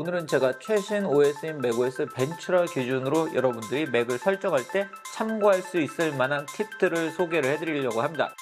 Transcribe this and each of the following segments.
오늘은 제가 최신 OS인 macOS 벤츄라 기준으로 여러분들이 맥을 설정할 때 참고할 수 있을 만한 팁들을 소개를 해드리려고 합니다.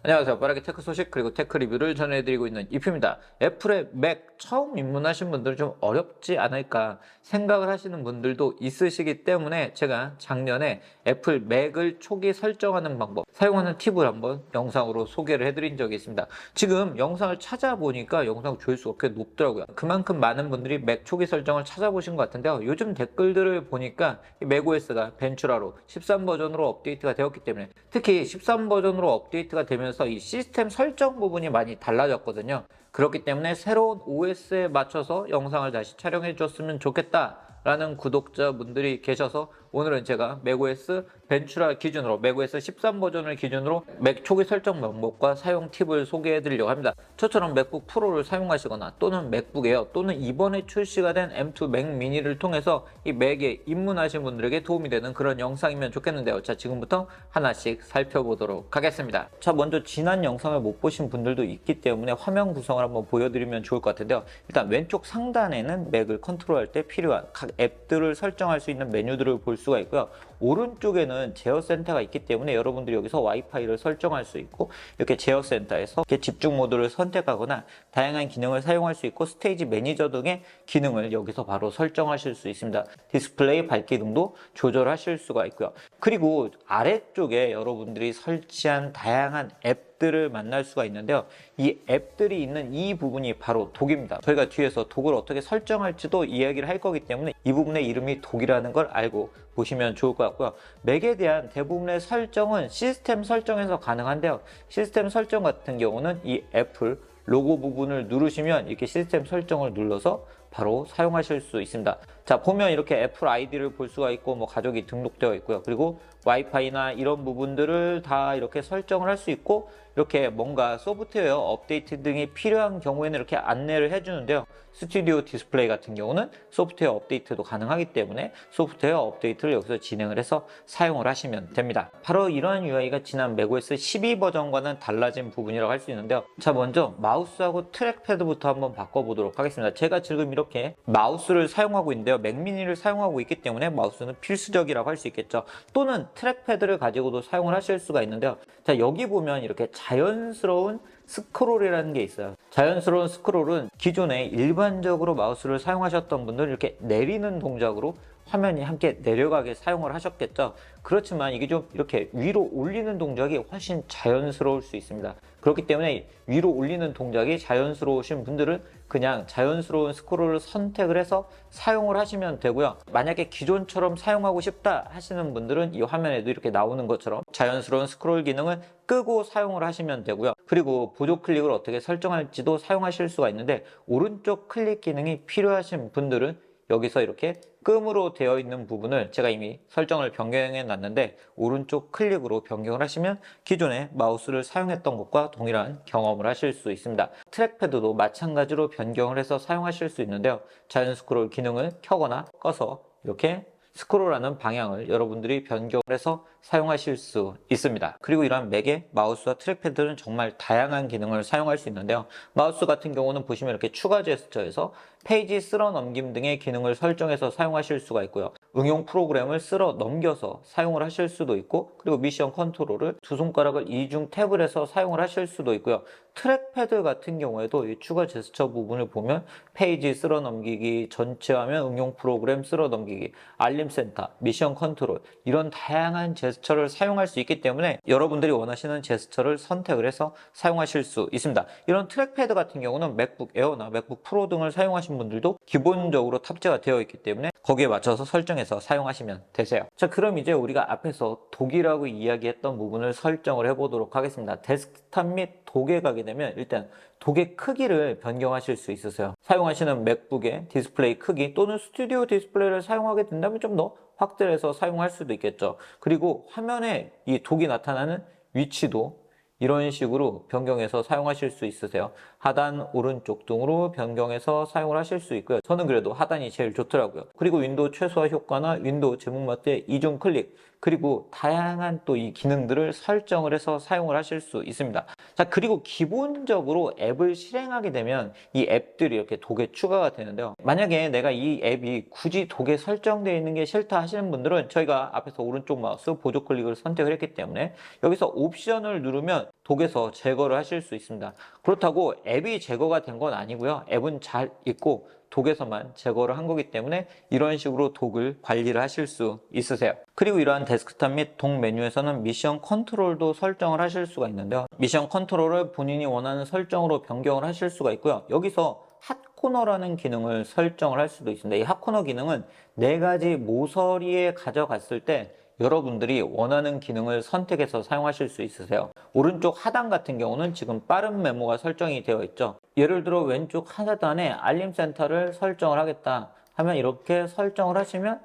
안녕하세요. 빠르게 테크 소식 그리고 테크 리뷰를 전해드리고 있는 이프입니다. 애플의 맥 처음 입문하신 분들은 좀 어렵지 않을까 생각을 하시는 분들도 있으시기 때문에 제가 작년에 애플 맥을 초기 설정하는 방법, 사용하는 팁을 한번 영상으로 소개를 해드린 적이 있습니다. 지금 영상을 찾아보니까 영상 조회수가 꽤 높더라고요. 그만큼 많은 분들이 맥 초기 설정을 찾아보신 것 같은데요. 요즘 댓글들을 보니까 macOS가 벤츄라로 13 버전으로 업데이트가 되었기 때문에, 특히 13 버전으로 업데이트가 되면서 이 시스템 설정 부분이 많이 달라졌거든요. 그렇기 때문에 새로운 OS에 맞춰서 영상을 다시 촬영해 줬으면 좋겠다 라는 구독자분들이 계셔서 오늘은 제가 macOS 벤츄라 기준으로 macOS 13 버전을 기준으로 맥 초기 설정 방법과 사용 팁을 소개해 드리려고 합니다. 저처럼 맥북 프로를 사용하시거나 또는 맥북 에어 또는 이번에 출시가 된 M2 맥 미니를 통해서 이 맥에 입문하신 분들에게 도움이 되는 그런 영상이면 좋겠는데요. 자, 지금부터 하나씩 살펴보도록 하겠습니다. 자, 먼저 지난 영상을 못 보신 분들도 있기 때문에 화면 구성을 한번 보여드리면 좋을 것 같은데요. 일단 왼쪽 상단에는 맥을 컨트롤할 때 필요한 각 앱들을 설정할 수 있는 메뉴들을 볼 수가 있고요. 오른쪽에는 제어 센터가 있기 때문에 여러분들이 여기서 와이파이를 설정할 수 있고, 이렇게 제어 센터에서 이렇게 집중 모드를 선택하거나 다양한 기능을 사용할 수 있고, 스테이지 매니저 등의 기능을 여기서 바로 설정하실 수 있습니다. 디스플레이 밝기 등도 조절하실 수가 있고요. 그리고 아래쪽에 여러분들이 설치한 다양한 앱들을 만날 수가 있는데요. 이 앱들이 있는 이 부분이 바로 독입니다. 저희가 뒤에서 독을 어떻게 설정할지도 이야기를 할 거기 때문에 이 부분의 이름이 독이라는 걸 알고 보시면 좋을 것 같고요. 맥에 대한 대부분의 설정은 시스템 설정에서 가능한데요. 시스템 설정 같은 경우는 이 애플 로고 부분을 누르시면 이렇게 시스템 설정을 눌러서 바로 사용하실 수 있습니다. 자, 보면 이렇게 애플 아이디를 볼 수가 있고, 뭐 가족이 등록되어 있고요. 그리고 와이파이나 이런 부분들을 다 이렇게 설정을 할 수 있고, 이렇게 뭔가 소프트웨어 업데이트 등이 필요한 경우에는 이렇게 안내를 해주는데요. 스튜디오 디스플레이 같은 경우는 소프트웨어 업데이트도 가능하기 때문에 소프트웨어 업데이트를 여기서 진행을 해서 사용을 하시면 됩니다. 바로 이러한 UI가 지난 macOS 12 버전과는 달라진 부분이라고 할 수 있는데요. 자, 먼저 마우스하고 트랙패드부터 한번 바꿔보도록 하겠습니다. 제가 지금 이렇게 마우스를 사용하고 있는데요. 맥미니를 사용하고 있기 때문에 마우스는 필수적이라고 할 수 있겠죠. 또는 트랙패드를 가지고도 사용을 하실 수가 있는데요. 자, 여기 보면 이렇게 자연스러운 스크롤이라는 게 있어요. 자연스러운 스크롤은 기존에 일반적으로 마우스를 사용하셨던 분들은 이렇게 내리는 동작으로 화면이 함께 내려가게 사용을 하셨겠죠. 그렇지만 이게 좀 이렇게 위로 올리는 동작이 훨씬 자연스러울 수 있습니다. 그렇기 때문에 위로 올리는 동작이 자연스러우신 분들은 그냥 자연스러운 스크롤을 선택을 해서 사용을 하시면 되고요. 만약에 기존처럼 사용하고 싶다 하시는 분들은 이 화면에도 이렇게 나오는 것처럼 자연스러운 스크롤 기능을 끄고 사용을 하시면 되고요. 그리고 보조 클릭을 어떻게 설정할지도 사용하실 수가 있는데, 오른쪽 클릭 기능이 필요하신 분들은 여기서 이렇게 끔으로 되어 있는 부분을 제가 이미 설정을 변경해 놨는데, 오른쪽 클릭으로 변경을 하시면 기존에 마우스를 사용했던 것과 동일한 경험을 하실 수 있습니다. 트랙패드도 마찬가지로 변경을 해서 사용하실 수 있는데요. 자연 스크롤 기능을 켜거나 꺼서 이렇게 스크롤하는 방향을 여러분들이 변경을 해서 사용하실 수 있습니다. 그리고 이러한 맥의 마우스와 트랙패드는 정말 다양한 기능을 사용할 수 있는데요. 마우스 같은 경우는 보시면 이렇게 추가 제스처에서 페이지 쓸어 넘김 등의 기능을 설정해서 사용하실 수가 있고요. 응용 프로그램을 쓸어 넘겨서 사용을 하실 수도 있고, 그리고 미션 컨트롤을 두 손가락을 이중 탭을 해서 사용을 하실 수도 있고요. 트랙패드 같은 경우에도 이 추가 제스처 부분을 보면 페이지 쓸어 넘기기, 전체 화면 응용 프로그램 쓸어 넘기기, 알림 센터, 미션 컨트롤, 이런 다양한 제스처를 사용할 수 있기 때문에 여러분들이 원하시는 제스처를 선택을 해서 사용하실 수 있습니다. 이런 트랙패드 같은 경우는 맥북 에어나 맥북 프로 등을 사용하신 분들도 기본적으로 탑재가 되어 있기 때문에 거기에 맞춰서 설정해서 사용하시면 되세요. 자, 그럼 이제 우리가 앞에서 독이라고 이야기했던 부분을 설정을 해보도록 하겠습니다. 데스크탑 및 독에 가게 되면 일단 독의 크기를 변경하실 수 있으세요. 사용하시는 맥북의 디스플레이 크기 또는 스튜디오 디스플레이를 사용하게 된다면 좀 더 확대해서 사용할 수도 있겠죠. 그리고 화면에 이 독이 나타나는 위치도 이런 식으로 변경해서 사용하실 수 있으세요. 하단, 오른쪽 등으로 변경해서 사용을 하실 수 있고요. 저는 그래도 하단이 제일 좋더라고요. 그리고 윈도우 최소화 효과나 윈도우 제목마트의 이중 클릭, 그리고 다양한 또 이 기능들을 설정을 해서 사용을 하실 수 있습니다. 자, 그리고 기본적으로 앱을 실행하게 되면 이 앱들이 이렇게 독에 추가가 되는데요. 만약에 내가 이 앱이 굳이 독에 설정되어 있는 게 싫다 하시는 분들은 저희가 앞에서 오른쪽 마우스 보조 클릭을 선택을 했기 때문에 여기서 옵션을 누르면 독에서 제거를 하실 수 있습니다. 그렇다고 앱이 제거가 된 건 아니고요. 앱은 잘 있고 독에서만 제거를 한 거기 때문에 이런 식으로 독을 관리를 하실 수 있으세요. 그리고 이러한 데스크탑 및 독 메뉴에서는 미션 컨트롤도 설정을 하실 수가 있는데요. 미션 컨트롤을 본인이 원하는 설정으로 변경을 하실 수가 있고요. 여기서 핫코너라는 기능을 설정을 할 수도 있습니다. 이 핫코너 기능은 4가지 모서리에 가져갔을 때 여러분들이 원하는 기능을 선택해서 사용하실 수 있으세요. 오른쪽 하단 같은 경우는 지금 빠른 메모가 설정이 되어 있죠. 예를 들어 왼쪽 하단에 알림 센터를 설정을 하겠다 하면 이렇게 설정을 하시면,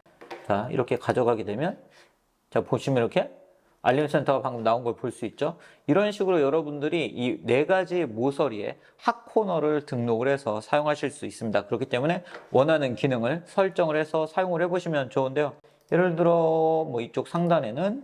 자, 이렇게 가져가게 되면, 자, 보시면 이렇게 알림 센터가 방금 나온 걸 볼 수 있죠. 이런 식으로 여러분들이 이 4가지 모서리에 핫코너를 등록을 해서 사용하실 수 있습니다. 그렇기 때문에 원하는 기능을 설정을 해서 사용을 해보시면 좋은데요. 예를 들어 뭐 이쪽 상단에는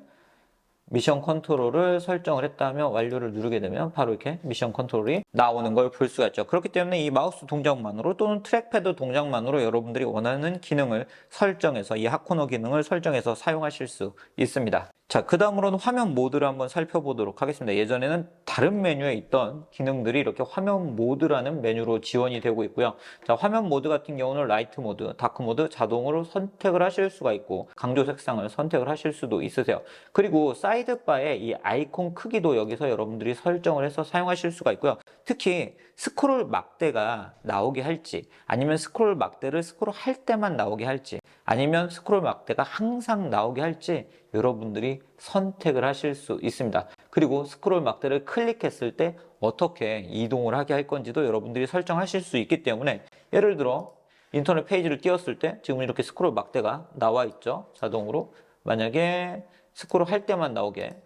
미션 컨트롤을 설정을 했다면 완료를 누르게 되면 바로 이렇게 미션 컨트롤이 나오는 걸 볼 수가 있죠. 그렇기 때문에 이 마우스 동작만으로 또는 트랙패드 동작만으로 여러분들이 원하는 기능을 설정해서 이 핫코너 기능을 설정해서 사용하실 수 있습니다. 자, 그 다음으로는 화면 모드를 한번 살펴보도록 하겠습니다. 예전에는 다른 메뉴에 있던 기능들이 이렇게 화면 모드라는 메뉴로 지원이 되고 있고요. 자, 화면 모드 같은 경우는 라이트 모드, 다크 모드 자동으로 선택을 하실 수가 있고 강조 색상을 선택을 하실 수도 있으세요. 그리고 사이드바의 이 아이콘 크기도 여기서 여러분들이 설정을 해서 사용하실 수가 있고요. 특히 스크롤 막대가 나오게 할지, 아니면 스크롤 막대를 스크롤할 때만 나오게 할지, 아니면 스크롤 막대가 항상 나오게 할지 여러분들이 선택을 하실 수 있습니다. 그리고 스크롤 막대를 클릭했을 때 어떻게 이동을 하게 할 건지도 여러분들이 설정하실 수 있기 때문에, 예를 들어 인터넷 페이지를 띄웠을 때 지금 이렇게 스크롤 막대가 나와 있죠. 자동으로. 만약에 스크롤 할 때만 나오게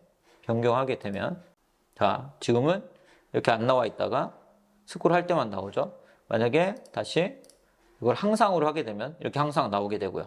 변경하게 되면, 자, 지금은 이렇게 안 나와 있다가 스크롤 할 때만 나오죠. 만약에 다시 이걸 항상으로 하게 되면 이렇게 항상 나오게 되고요.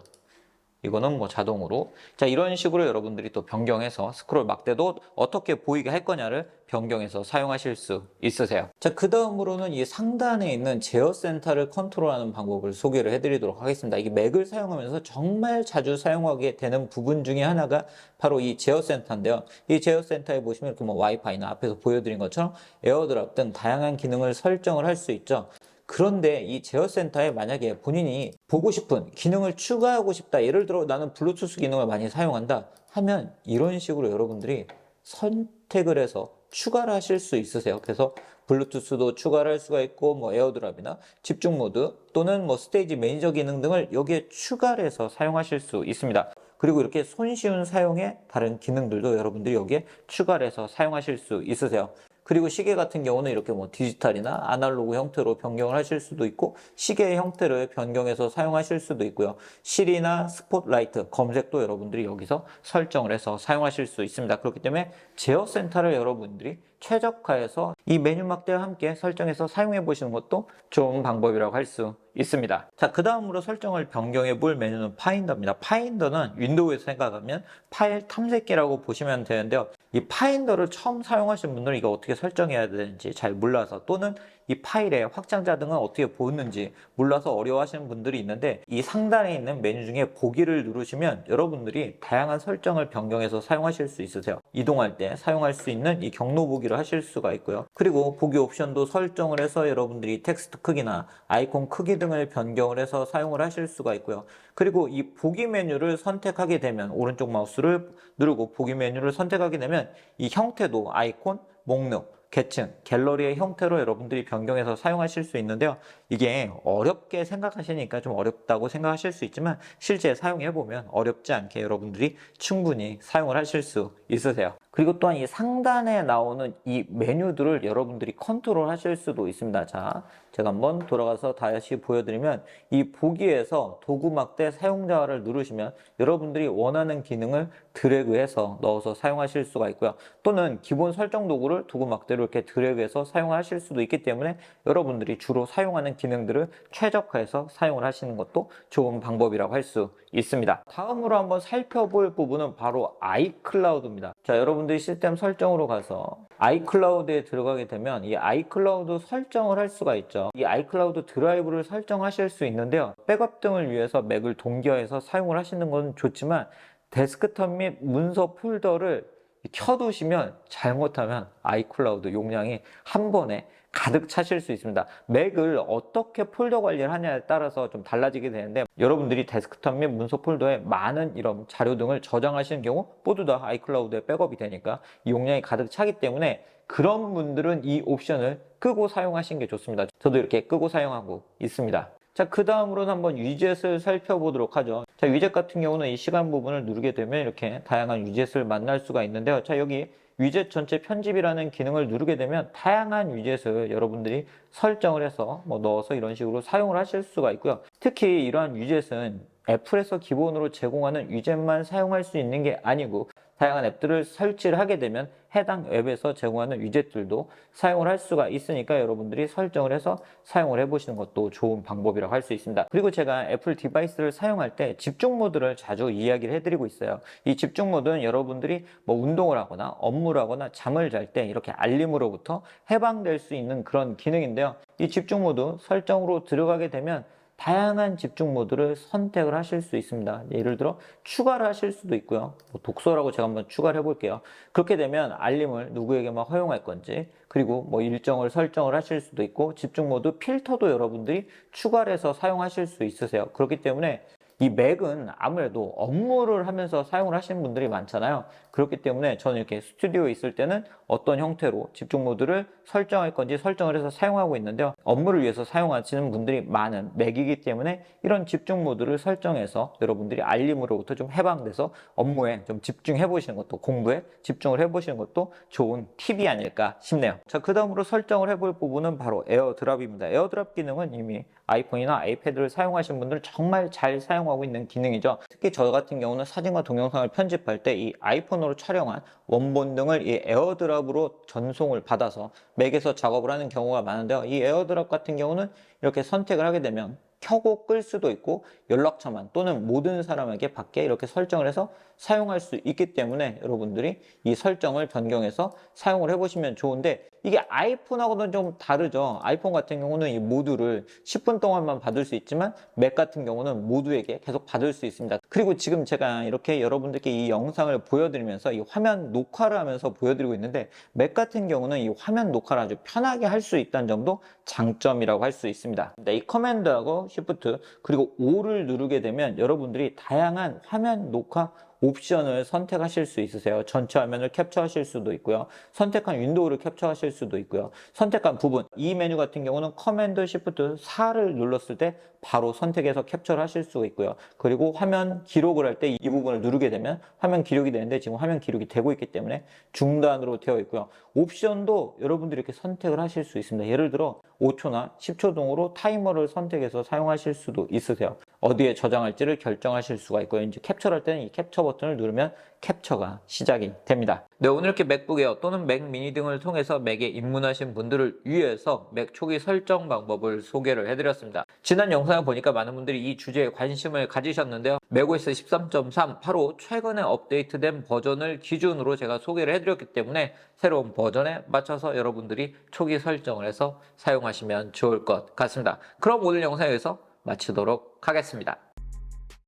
이거는 뭐 자동으로. 자, 이런 식으로 여러분들이 또 변경해서 스크롤 막대도 어떻게 보이게 할 거냐를 변경해서 사용하실 수 있으세요. 자, 그 다음으로는 이 상단에 있는 제어 센터를 컨트롤하는 방법을 소개를 해드리도록 하겠습니다. 이게 맥을 사용하면서 정말 자주 사용하게 되는 부분 중에 하나가 바로 이 제어 센터인데요. 이 제어 센터에 보시면 이렇게 뭐 와이파이나 앞에서 보여드린 것처럼 에어드랍 등 다양한 기능을 설정을 할 수 있죠. 그런데 이 제어센터에 만약에 본인이 보고 싶은 기능을 추가하고 싶다, 예를 들어 나는 블루투스 기능을 많이 사용한다 하면 이런 식으로 여러분들이 선택을 해서 추가를 하실 수 있으세요. 그래서 블루투스도 추가를 할 수가 있고 뭐 에어드랍이나 집중 모드 또는 뭐 스테이지 매니저 기능 등을 여기에 추가를 해서 사용하실 수 있습니다. 그리고 이렇게 손쉬운 사용의 다른 기능들도 여러분들이 여기에 추가를 해서 사용하실 수 있으세요. 그리고 시계 같은 경우는 이렇게 뭐 디지털이나 아날로그 형태로 변경을 하실 수도 있고 시계의 형태를 변경해서 사용하실 수도 있고요. 실이나 스포트라이트, 검색도 여러분들이 여기서 설정을 해서 사용하실 수 있습니다. 그렇기 때문에 제어 센터를 여러분들이 최적화해서 이 메뉴 막대와 함께 설정해서 사용해 보시는 것도 좋은 방법이라고 할 수 있습니다. 자, 그 다음으로 설정을 변경해 볼 메뉴는 파인더입니다. 파인더는 윈도우에서 생각하면 파일 탐색기라고 보시면 되는데요. 이 파인더를 처음 사용하신 분들은 이거 어떻게 설정해야 되는지 잘 몰라서, 또는 이 파일의 확장자 등은 어떻게 보는지 몰라서 어려워하시는 분들이 있는데, 이 상단에 있는 메뉴 중에 보기를 누르시면 여러분들이 다양한 설정을 변경해서 사용하실 수 있으세요. 이동할 때 사용할 수 있는 이 경로 보기를 하실 수가 있고요. 그리고 보기 옵션도 설정을 해서 여러분들이 텍스트 크기나 아이콘 크기 등을 변경을 해서 사용을 하실 수가 있고요. 그리고 이 보기 메뉴를 선택하게 되면, 오른쪽 마우스를 누르고 보기 메뉴를 선택하게 되면 이 형태도 아이콘, 목록, 계층, 갤러리의 형태로 여러분들이 변경해서 사용하실 수 있는데요. 이게 어렵게 생각하시니까 좀 어렵다고 생각하실 수 있지만 실제 사용해보면 어렵지 않게 여러분들이 충분히 사용을 하실 수 있으세요. 그리고 또한 이 상단에 나오는 이 메뉴들을 여러분들이 컨트롤 하실 수도 있습니다. 자, 제가 한번 돌아가서 다시 보여드리면 이 보기에서 도구 막대 사용자를 누르시면 여러분들이 원하는 기능을 드래그해서 넣어서 사용하실 수가 있고요. 또는 기본 설정 도구를 도구 막대로 이렇게 드래그해서 사용하실 수도 있기 때문에 여러분들이 주로 사용하는 기능들을 최적화해서 사용을 하시는 것도 좋은 방법이라고 할 수 있습니다. 다음으로 한번 살펴볼 부분은 바로 아이클라우드입니다. 자, 여러분들이 시스템 설정으로 가서 아이클라우드에 들어가게 되면 이 아이클라우드 설정을 할 수가 있죠. 이 아이클라우드 드라이브를 설정하실 수 있는데요. 백업 등을 위해서 맥을 동기화해서 사용을 하시는 건 좋지만 데스크톱 및 문서 폴더를 켜두시면 잘못하면 아이클라우드 용량이 한 번에 가득 차실 수 있습니다. 맥을 어떻게 폴더 관리를 하냐에 따라서 좀 달라지게 되는데 여러분들이 데스크톱 및 문서 폴더에 많은 이런 자료 등을 저장하시는 경우 모두 다 아이클라우드에 백업이 되니까 이 용량이 가득 차기 때문에 그런 분들은 이 옵션을 끄고 사용하시는 게 좋습니다. 저도 이렇게 끄고 사용하고 있습니다. 자, 그 다음으로는 한번 위젯을 살펴보도록 하죠. 자, 위젯 같은 경우는 이 시간 부분을 누르게 되면 이렇게 다양한 위젯을 만날 수가 있는데요. 자, 여기 위젯 전체 편집이라는 기능을 누르게 되면 다양한 위젯을 여러분들이 설정을 해서 넣어서 이런 식으로 사용을 하실 수가 있고요. 특히 이러한 위젯은 애플에서 기본으로 제공하는 위젯만 사용할 수 있는 게 아니고 다양한 앱들을 설치를 하게 되면 해당 앱에서 제공하는 위젯들도 사용을 할 수가 있으니까 여러분들이 설정을 해서 사용을 해보시는 것도 좋은 방법이라고 할 수 있습니다. 그리고 제가 애플 디바이스를 사용할 때 집중 모드를 자주 이야기를 해드리고 있어요. 이 집중 모드는 여러분들이 운동을 하거나 업무를 하거나 잠을 잘 때 이렇게 알림으로부터 해방될 수 있는 그런 기능인데요. 이 집중 모드 설정으로 들어가게 되면 다양한 집중 모드를 선택을 하실 수 있습니다. 예를 들어 추가를 하실 수도 있고요. 독서라고 제가 한번 추가를 해볼게요. 그렇게 되면 알림을 누구에게만 허용할 건지 그리고 일정을 설정을 하실 수도 있고 집중 모드 필터도 여러분들이 추가를 해서 사용하실 수 있으세요. 그렇기 때문에 이 맥은 아무래도 업무를 하면서 사용을 하시는 분들이 많잖아요. 그렇기 때문에 저는 이렇게 스튜디오에 있을 때는 어떤 형태로 집중 모드를 설정할 건지 설정을 해서 사용하고 있는데요. 업무를 위해서 사용하시는 분들이 많은 맥이기 때문에 이런 집중 모드를 설정해서 여러분들이 알림으로부터 좀 해방돼서 업무에 좀 집중해 보시는 것도 공부에 집중을 해 보시는 것도 좋은 팁이 아닐까 싶네요. 자, 그 다음으로 설정을 해볼 부분은 바로 에어드랍입니다. 에어드랍 기능은 이미 아이폰이나 아이패드를 사용하시는 분들은 정말 잘 사용하고 있는 기능이죠. 특히 저 같은 경우는 사진과 동영상을 편집할 때 이 아이폰으로 촬영한 원본 등을 이 에어드랍으로 전송을 받아서 맥에서 작업을 하는 경우가 많은데요. 이 에어드랍 같은 경우는 이렇게 선택을 하게 되면 켜고 끌 수도 있고 연락처만 또는 모든 사람에게 받게 이렇게 설정을 해서 사용할 수 있기 때문에 여러분들이 이 설정을 변경해서 사용을 해보시면 좋은데 이게 아이폰하고는 좀 다르죠. 아이폰 같은 경우는 이 모두를 10분 동안만 받을 수 있지만 맥 같은 경우는 모두에게 계속 받을 수 있습니다. 그리고 지금 제가 이렇게 여러분들께 이 영상을 보여드리면서 이 화면 녹화를 하면서 보여드리고 있는데 맥 같은 경우는 이 화면 녹화를 아주 편하게 할 수 있다는 점도 장점이라고 할 수 있습니다. 이 커맨드하고 Shift 그리고 O를 누르게 되면 여러분들이 다양한 화면 녹화 옵션을 선택하실 수 있으세요. 전체 화면을 캡처하실 수도 있고요. 선택한 윈도우를 캡처하실 수도 있고요. 선택한 부분, 이 메뉴 같은 경우는 커맨드 Shift 4를 눌렀을 때 바로 선택해서 캡처를 하실 수가 있고요. 그리고 화면 기록을 할 때 이 부분을 누르게 되면 화면 기록이 되는데 지금 화면 기록이 되고 있기 때문에 중단으로 되어 있고요. 옵션도 여러분들이 이렇게 선택을 하실 수 있습니다. 예를 들어 5초나 10초 동으로 타이머를 선택해서 사용하실 수도 있으세요. 어디에 저장할지를 결정하실 수가 있고요. 이제 캡처를 할 때는 이 캡처 버튼을 누르면 캡처가 시작이 됩니다. 네, 오늘 이렇게 맥북 에어 또는 맥 미니 등을 통해서 맥에 입문하신 분들을 위해서 맥 초기 설정 방법을 소개를 해드렸습니다. 지난 영상을 보니까 많은 분들이 이 주제에 관심을 가지셨는데요. 맥OS 13.3 바로 최근에 업데이트된 버전을 기준으로 제가 소개를 해드렸기 때문에 새로운 버전에 맞춰서 여러분들이 초기 설정을 해서 사용하시면 좋을 것 같습니다. 그럼 오늘 영상 여기서 마치도록 하겠습니다.